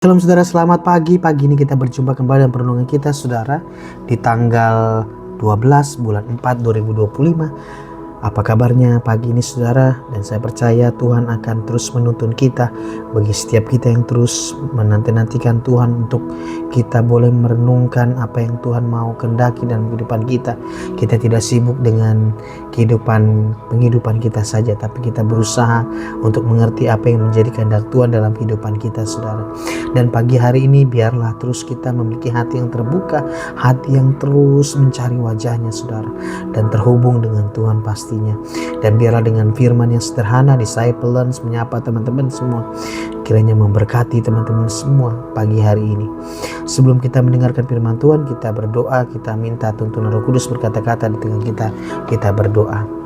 Shalom saudara, selamat pagi. Pagi ini kita berjumpa kembali dalam perenungan kita saudara di tanggal 12 bulan 4 2025. Apa kabarnya pagi ini saudara? Dan saya percaya Tuhan akan terus menuntun kita. Bagi setiap kita yang terus menanti-nantikan Tuhan untuk kita boleh merenungkan apa yang Tuhan mau kehendaki dalam kehidupan kita. Kita tidak sibuk dengan penghidupan kita saja, tapi kita berusaha untuk mengerti apa yang menjadi kehendak Tuhan dalam kehidupan kita saudara. Dan pagi hari ini biarlah terus kita memiliki hati yang terbuka, hati yang terus mencari wajahnya saudara, dan terhubung dengan Tuhan pastinya. Dan biarlah dengan firman yang sederhana, disciple lunch, menyapa teman-teman semua, kiranya memberkati teman-teman semua pagi hari ini. Sebelum kita mendengarkan firman Tuhan, kita berdoa, kita minta tuntunan Roh Kudus berkata-kata di tengah kita. Kita berdoa.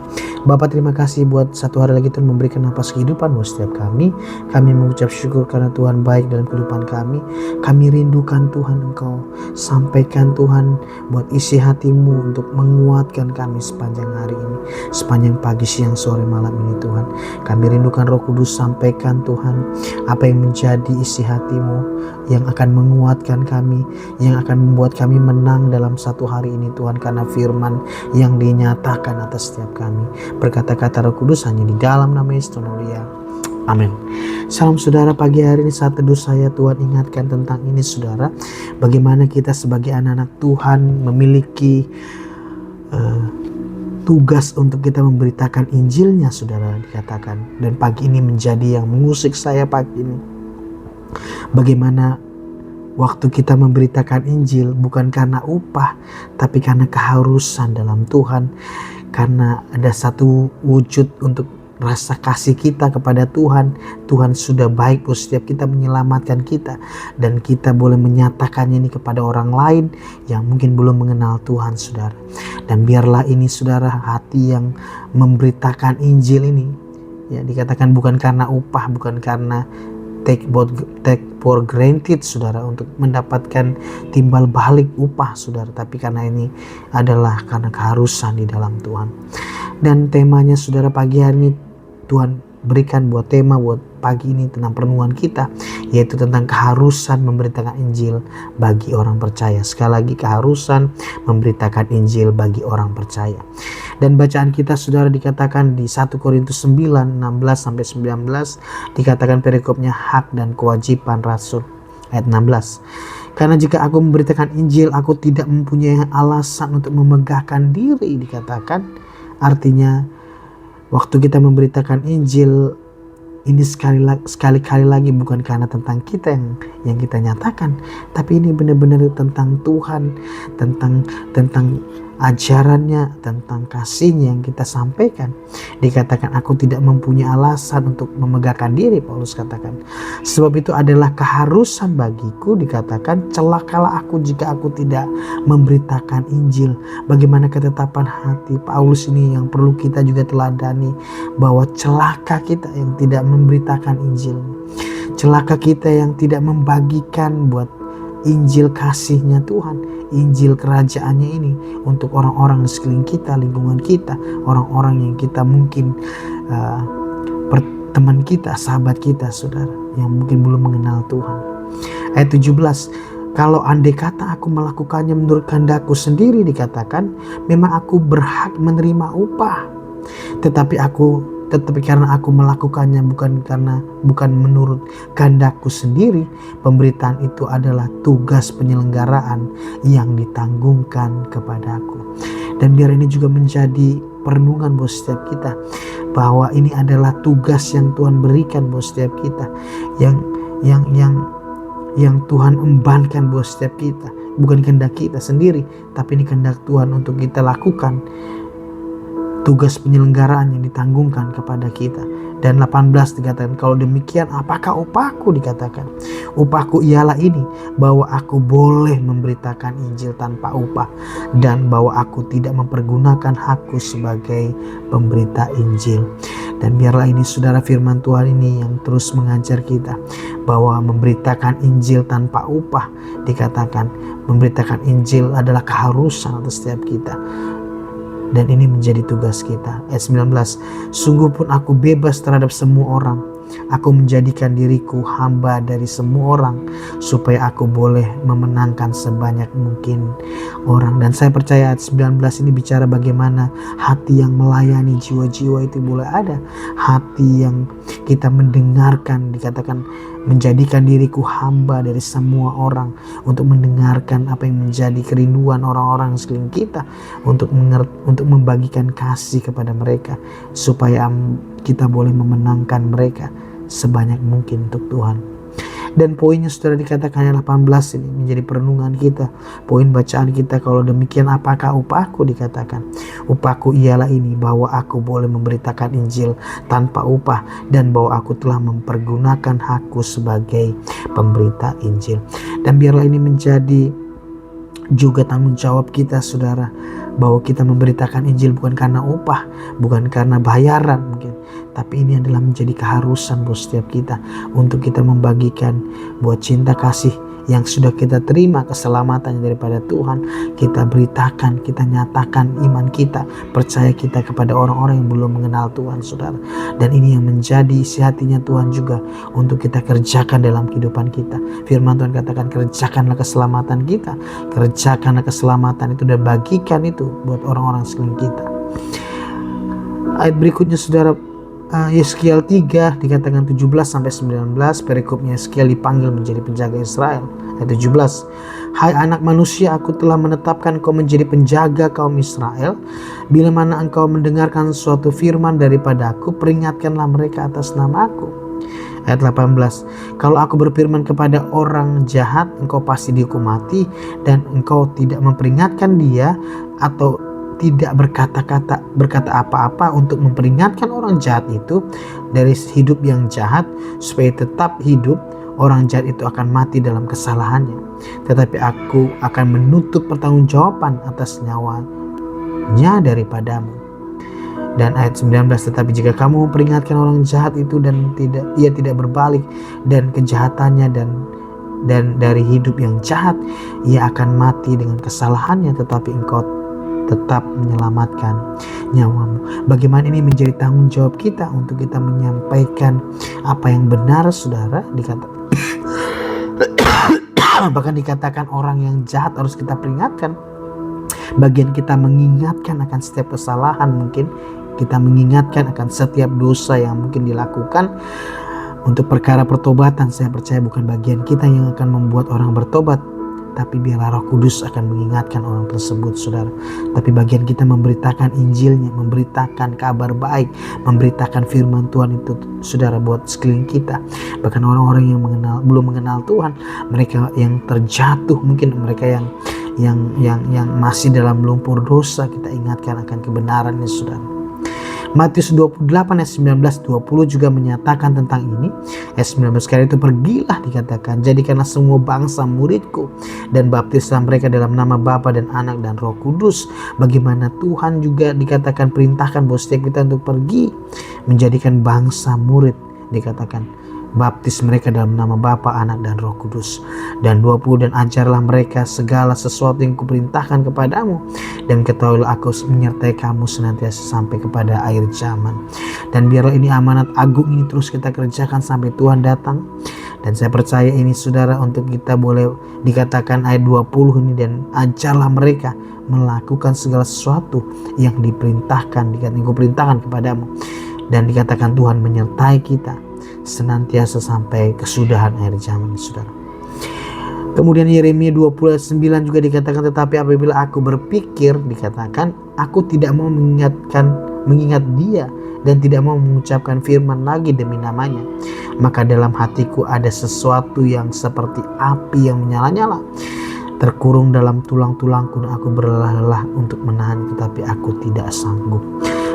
Bapa, terima kasih buat satu hari lagi Tuhan memberikan napas kehidupan buat setiap kami. Kami mengucap syukur karena Tuhan baik dalam kehidupan kami. Kami rindukan Tuhan Engkau. Sampaikan Tuhan buat isi hatimu untuk menguatkan kami sepanjang hari ini, sepanjang pagi, siang, sore, malam ini Tuhan. Kami rindukan Roh Kudus, sampaikan Tuhan apa yang menjadi isi hatimu yang akan menguatkan kami, yang akan membuat kami menang dalam satu hari ini Tuhan, karena firman yang dinyatakan atas setiap kami. Berkata-kata Roh Kudus hanya di dalam nama Yesus mulia. Amin. Salam saudara, pagi hari ini saat teduh saya Tuhan ingatkan tentang ini saudara. Bagaimana kita sebagai anak-anak Tuhan memiliki tugas untuk kita memberitakan Injilnya saudara dikatakan. Dan pagi ini menjadi yang mengusik saya pagi ini. Bagaimana waktu kita memberitakan Injil bukan karena upah, tapi karena keharusan dalam Tuhan. Karena ada satu wujud untuk rasa kasih kita kepada Tuhan. Tuhan sudah baik buat setiap kita, menyelamatkan kita. Dan kita boleh menyatakannya ini kepada orang lain yang mungkin belum mengenal Tuhan saudara. Dan biarlah ini saudara, hati yang memberitakan Injil ini, ya dikatakan bukan karena upah, bukan karena take for granted saudara, untuk mendapatkan timbal balik upah saudara, tapi karena ini adalah karena keharusan di dalam Tuhan. Dan temanya saudara pagi hari ini Tuhan berikan buat tema buat pagi ini tentang perenungan kita, yaitu tentang keharusan memberitakan Injil bagi orang percaya. Sekali lagi, keharusan memberitakan Injil bagi orang percaya. Dan bacaan kita saudara dikatakan di 1 Korintus 9 16-19, dikatakan perikopnya hak dan kewajiban rasul. Ayat 16. Karena jika aku memberitakan Injil, aku tidak mempunyai alasan untuk memegahkan diri, dikatakan. Artinya waktu kita memberitakan Injil ini sekali-kali lagi bukan karena tentang kita yang kita nyatakan, tapi ini benar-benar tentang Tuhan, tentang ajarannya, tentang kasihnya yang kita sampaikan. Dikatakan aku tidak mempunyai alasan untuk memegahkan diri, Paulus katakan. Sebab itu adalah keharusan bagiku, dikatakan celakalah aku jika aku tidak memberitakan Injil. Bagaimana ketetapan hati Paulus ini yang perlu kita juga teladani, bahwa celaka kita yang tidak memberitakan Injil. Celaka kita yang tidak membagikan buat Injil kasihnya Tuhan, Injil kerajaannya ini untuk orang-orang di sekeliling kita, lingkungan kita, orang-orang yang kita mungkin teman kita, sahabat kita saudara, yang mungkin belum mengenal Tuhan. Ayat 17, kalau andai kata aku melakukannya menurut kehendakku sendiri, dikatakan memang aku berhak menerima upah. Tetapi karena aku melakukannya bukan menurut kehendakku sendiri, pemberitaan itu adalah tugas penyelenggaraan yang ditanggungkan kepadaku. Dan biar ini juga menjadi perenungan buat setiap kita, bahwa ini adalah tugas yang Tuhan berikan buat setiap kita, yang Tuhan embankan buat setiap kita. Bukan kehendak kita sendiri, tapi ini kehendak Tuhan untuk kita lakukan. Tugas penyelenggaraan yang ditanggungkan kepada kita. Dan 18 dikatakan, kalau demikian apakah upahku, dikatakan. Upahku ialah ini, bahwa aku boleh memberitakan Injil tanpa upah, dan bahwa aku tidak mempergunakan hakku sebagai pemberita Injil. Dan biarlah ini saudara, firman Tuhan ini yang terus mengajar kita, bahwa memberitakan Injil tanpa upah, dikatakan memberitakan Injil adalah keharusan atas setiap kita. Dan ini menjadi tugas kita. Ayat 19, sungguh pun aku bebas terhadap semua orang, Aku menjadikan diriku hamba dari semua orang supaya aku boleh memenangkan sebanyak mungkin orang. Dan saya percaya ayat 19 ini bicara bagaimana hati yang melayani jiwa-jiwa itu boleh ada. Hati yang kita mendengarkan, dikatakan menjadikan diriku hamba dari semua orang untuk mendengarkan apa yang menjadi kerinduan orang-orang sekeliling kita, untuk membagikan kasih kepada mereka supaya kita boleh memenangkan mereka sebanyak mungkin untuk Tuhan. Dan poinnya saudara dikatakan ayat 18 ini menjadi perenungan kita, poin bacaan kita. Kalau demikian apakah upahku? Dikatakan upahku ialah ini, bahwa aku boleh memberitakan Injil tanpa upah, dan bahwa aku telah mempergunakan hakku sebagai pemberita Injil. Dan biarlah ini menjadi juga tanggung jawab kita saudara, bahwa kita memberitakan Injil bukan karena upah, bukan karena bayaran mungkin, tapi ini adalah menjadi keharusan buat setiap kita untuk kita membagikan buat cinta kasih yang sudah kita terima, keselamatan daripada Tuhan. Kita beritakan, kita nyatakan iman kita, percaya kita kepada orang-orang yang belum mengenal Tuhan saudara. Dan ini yang menjadi isi hatinya Tuhan juga untuk kita kerjakan dalam kehidupan kita. Firman Tuhan katakan, kerjakanlah keselamatan kita, kerjakanlah keselamatan itu dan bagikan itu buat orang-orang sekeliling kita. Ayat berikutnya saudara, Yeskiel 3 dikatakan 17-19, perikopnya Yeskiel dipanggil menjadi penjaga Israel. Ayat 17, hai anak manusia, aku telah menetapkan engkau menjadi penjaga kaum Israel. Bila mana engkau mendengarkan suatu firman daripadaku, peringatkanlah mereka atas nama aku. Ayat 18, kalau aku berfirman kepada orang jahat, engkau pasti dihukum mati, dan engkau tidak memperingatkan dia atau tidak berkata apa-apa untuk memperingatkan orang jahat itu dari hidup yang jahat supaya tetap hidup, orang jahat itu akan mati dalam kesalahannya, tetapi aku akan menuntut pertanggungjawaban atas nyawanya daripadamu. Dan ayat 19, tetapi jika kamu memperingatkan orang jahat itu dan ia tidak berbalik dan kejahatannya dan dari hidup yang jahat, ia akan mati dengan kesalahannya, tetapi engkau tetap menyelamatkan nyawamu. Bagaimana ini menjadi tanggung jawab kita untuk kita menyampaikan apa yang benar saudara. Bahkan dikatakan orang yang jahat harus kita peringatkan. Bagian kita mengingatkan akan setiap kesalahan, mungkin kita mengingatkan akan setiap dosa yang mungkin dilakukan. Untuk perkara pertobatan, saya percaya bukan bagian kita yang akan membuat orang bertobat, tapi biarlah Roh Kudus akan mengingatkan orang tersebut saudara. Tapi bagian kita memberitakan Injilnya, memberitakan kabar baik, memberitakan firman Tuhan itu saudara buat sekeliling kita. Bahkan orang-orang yang belum mengenal Tuhan, mereka yang terjatuh, mungkin mereka yang masih dalam lumpur dosa, kita ingatkan akan kebenarannya saudara. Matius 28 ayat 19-20 juga menyatakan tentang ini. Ayat 19 kali itu, pergilah dikatakan, jadikanlah semua bangsa muridku dan baptislah mereka dalam nama Bapa dan Anak dan Roh Kudus. Bagaimana Tuhan juga dikatakan perintahkan bahwa setiap kita untuk pergi menjadikan bangsa murid, dikatakan baptis mereka dalam nama Bapa, Anak dan Roh Kudus. Dan 20, dan ajarlah mereka segala sesuatu yang kuperintahkan kepadamu, dan ketahuilah aku menyertai kamu senantiasa sampai kepada akhir zaman. Dan biarlah ini amanat agung ini terus kita kerjakan sampai Tuhan datang. Dan saya percaya ini saudara untuk kita boleh dikatakan ayat 20 ini, dan ajarlah mereka melakukan segala sesuatu yang diperintahkan, yang kuperintahkan kepadamu. Dan dikatakan Tuhan menyertai kita senantiasa sampai kesudahan akhir zaman saudara. Kemudian Yeremia 20:9 juga dikatakan, tetapi apabila aku berpikir, dikatakan, aku tidak mau mengingat dia dan tidak mau mengucapkan firman lagi demi namanya, maka dalam hatiku ada sesuatu yang seperti api yang menyala-nyala terkurung dalam tulang-tulangku, dan aku berlelah-lelah untuk menahan, tetapi aku tidak sanggup.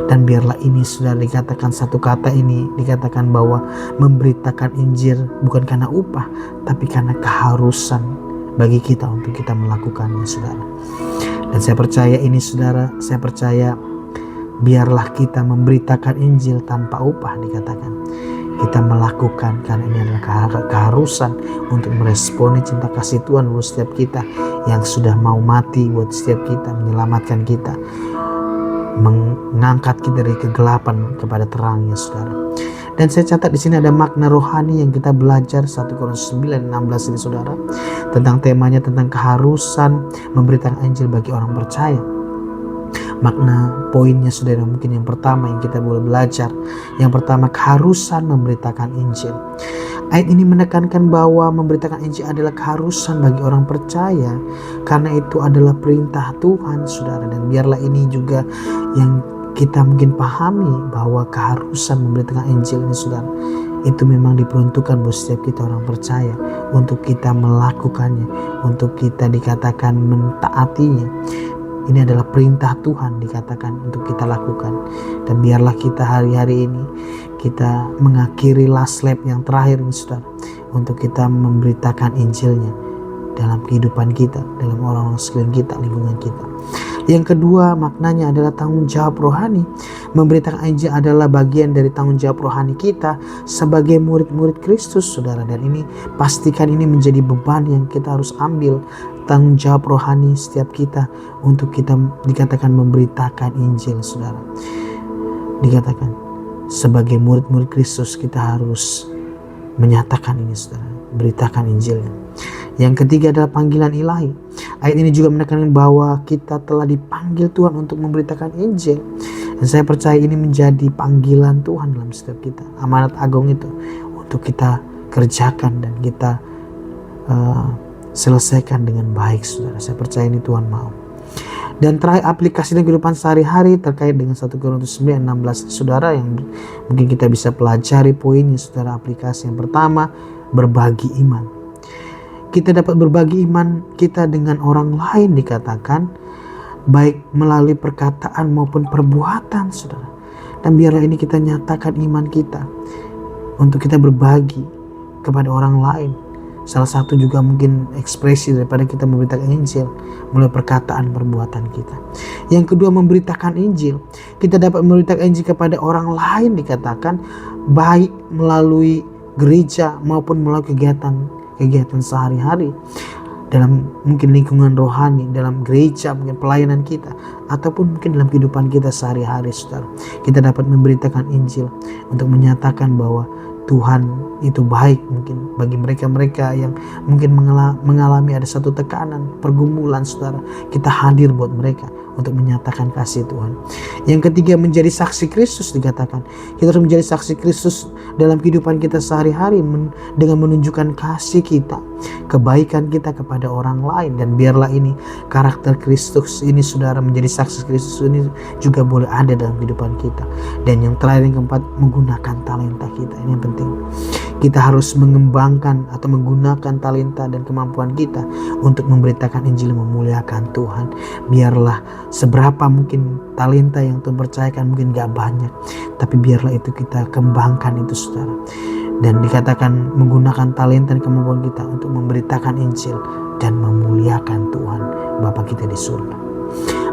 Dan biarlah ini sudah dikatakan satu kata ini, dikatakan bahwa memberitakan Injil bukan karena upah, tapi karena keharusan bagi kita untuk kita melakukannya saudara. Dan saya percaya ini saudara, saya percaya biarlah kita memberitakan Injil tanpa upah, dikatakan kita melakukan karena ini adalah keharusan untuk meresponi cinta kasih Tuhan buat setiap kita yang sudah mau mati buat setiap kita, menyelamatkan kita, mengangkat kita dari kegelapan kepada terangnya saudara. Dan saya catat di sini ada makna rohani yang kita belajar 1 Korintus 9:16 ini saudara, tentang temanya tentang keharusan memberitakan Injil bagi orang percaya. Makna poinnya saudara, mungkin yang pertama yang kita boleh belajar, yang pertama keharusan memberitakan Injil. Ayat ini menekankan bahwa memberitakan Injil adalah keharusan bagi orang percaya, karena itu adalah perintah Tuhan saudara. Dan biarlah ini juga yang kita mungkin pahami, bahwa keharusan memberitakan Injil ini saudara, itu memang diperuntukkan buat setiap kita orang percaya, untuk kita melakukannya, untuk kita dikatakan mentaatinya. Ini adalah perintah Tuhan dikatakan untuk kita lakukan. Dan biarlah kita hari-hari ini kita mengakhiri last lap yang terakhir ini saudara, untuk kita memberitakan Injilnya dalam kehidupan kita, dalam orang-orang sekeliling kita, lingkungan kita. Yang kedua, maknanya adalah tanggung jawab rohani. Memberitakan Injil adalah bagian dari tanggung jawab rohani kita sebagai murid-murid Kristus saudara. Dan ini pastikan ini menjadi beban yang kita harus ambil, tanggung jawab rohani setiap kita, untuk kita dikatakan memberitakan Injil saudara. Dikatakan sebagai murid-murid Kristus kita harus menyatakan ini saudara, beritakan Injilnya. Yang ketiga adalah panggilan ilahi. Ayat ini juga menekankan bahwa kita telah dipanggil Tuhan untuk memberitakan Injil. Dan saya percaya ini menjadi panggilan Tuhan dalam setiap kita. Amanat agung itu untuk kita kerjakan dan kita selesaikan dengan baik saudara. Saya percaya ini Tuhan mau. Dan terakhir, aplikasi dalam kehidupan sehari-hari terkait dengan 1 Korintus 9:16 saudara, yang mungkin kita bisa pelajari poinnya saudara. Aplikasi yang pertama, berbagi iman. Kita dapat berbagi iman kita dengan orang lain dikatakan, baik melalui perkataan maupun perbuatan saudara. Dan biarlah ini kita nyatakan iman kita untuk kita berbagi kepada orang lain. Salah satu juga mungkin ekspresi daripada kita memberitakan Injil melalui perkataan perbuatan kita. Yang kedua, memberitakan Injil. Kita dapat memberitakan Injil kepada orang lain dikatakan, baik melalui gereja maupun melalui kegiatan sehari-hari, dalam mungkin lingkungan rohani, dalam gereja, mungkin pelayanan kita, ataupun mungkin dalam kehidupan kita sehari-hari saudara. Kita dapat memberitakan Injil untuk menyatakan bahwa Tuhan itu baik, mungkin bagi mereka-mereka yang mungkin mengalami ada satu tekanan, pergumulan saudara. Kita hadir buat mereka untuk menyatakan kasih Tuhan. Yang ketiga, menjadi saksi Kristus dikatakan. Kita harus menjadi saksi Kristus dalam kehidupan kita sehari-hari dengan menunjukkan kasih kita, kebaikan kita kepada orang lain. Dan biarlah ini karakter Kristus ini saudara, menjadi saksi Kristus ini juga boleh ada dalam kehidupan kita. Dan yang terakhir, yang keempat, menggunakan talenta kita. Ini yang penting. Kita harus mengembangkan atau menggunakan talenta dan kemampuan kita untuk memberitakan Injil, memuliakan Tuhan. Biarlah seberapa mungkin talenta yang Tuhan percayakan, mungkin gak banyak, tapi biarlah itu kita kembangkan itu saudara. Dan dikatakan menggunakan talenta dan kemampuan kita untuk memberitakan Injil dan memuliakan Tuhan Bapa kita di surga.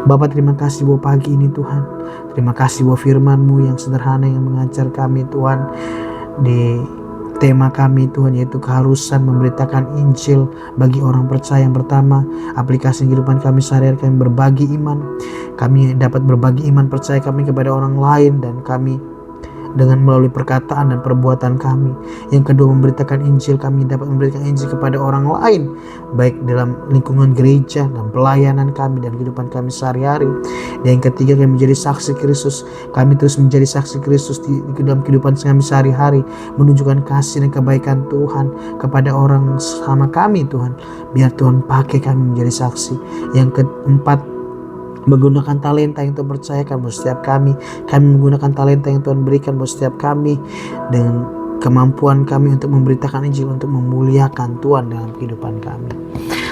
Bapa, terima kasih buat pagi ini Tuhan. Terima kasih buat firman-Mu yang sederhana yang mengajar kami Tuhan di tema kami Tuhan, yaitu keharusan memberitakan Injil bagi orang percaya. Yang pertama, aplikasi kehidupan kami sehari-hari, kami berbagi iman. Kami dapat berbagi iman percaya kami kepada orang lain, dan kami dengan melalui perkataan dan perbuatan kami. Yang kedua, memberitakan Injil. Kami dapat memberitakan Injil kepada orang lain, baik dalam lingkungan gereja, dalam pelayanan kami dan kehidupan kami sehari-hari. Dan yang ketiga, kami menjadi saksi Kristus. Kami terus menjadi saksi Kristus di dalam kehidupan kami sehari-hari, menunjukkan kasih dan kebaikan Tuhan kepada orang sama kami Tuhan. Biar Tuhan pakai kami menjadi saksi. Yang keempat, menggunakan talenta yang Tuhan percayakan buat setiap kami. Kami menggunakan talenta yang Tuhan berikan buat setiap kami dengan kemampuan kami untuk memberitakan Injil, untuk memuliakan Tuhan dalam kehidupan kami.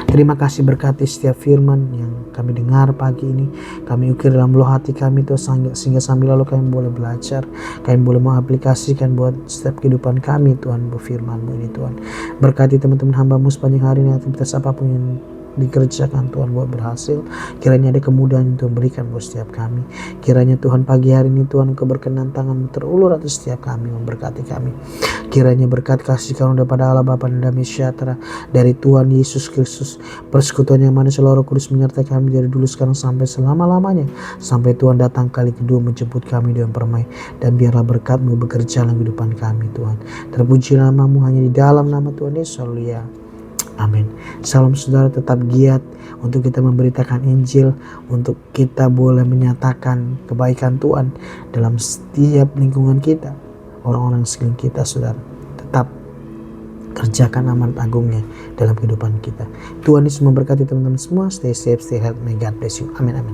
Terima kasih, berkati setiap firman yang kami dengar pagi ini. Kami ukir dalam loh hati kami Tuhan, sehingga sambil lalu kami boleh belajar, kami boleh mengaplikasikan buat setiap kehidupan kami Tuhan, firman-Mu ini Tuhan. Berkati teman-teman hamba-Mu sepanjang hari ini, aktivitas apapun yang dikerjakan Tuhan, buat berhasil. Kiranya ada kemudahan untuk memberikan buat setiap kami. Kiranya Tuhan pagi hari ini Tuhan Engkau berkenan tangan terulur atas setiap kami, memberkati kami. Kiranya berkat kasih karunia daripada Allah Bapa dan damai sejahtera dari Tuhan Yesus Kristus, persekutuan yang manis Roh Kudus menyertai kami dari dulu sekarang sampai selama-lamanya, sampai Tuhan datang kali kedua menjemput kami dengan permai. Dan biarlah berkat-Mu bekerja dalam kehidupan kami Tuhan. Terpuji nama-Mu hanya di dalam nama Tuhan Yesus. Haleluya. Amin. Salam saudara, tetap giat untuk kita memberitakan Injil, untuk kita boleh menyatakan kebaikan Tuhan dalam setiap lingkungan kita, orang-orang sekeliling kita. Saudara, tetap kerjakan amanat agungnya dalam kehidupan kita. Tuhan Yesus memberkati teman-teman semua. Stay safe, stay healthy. May God bless you. Amin, amin.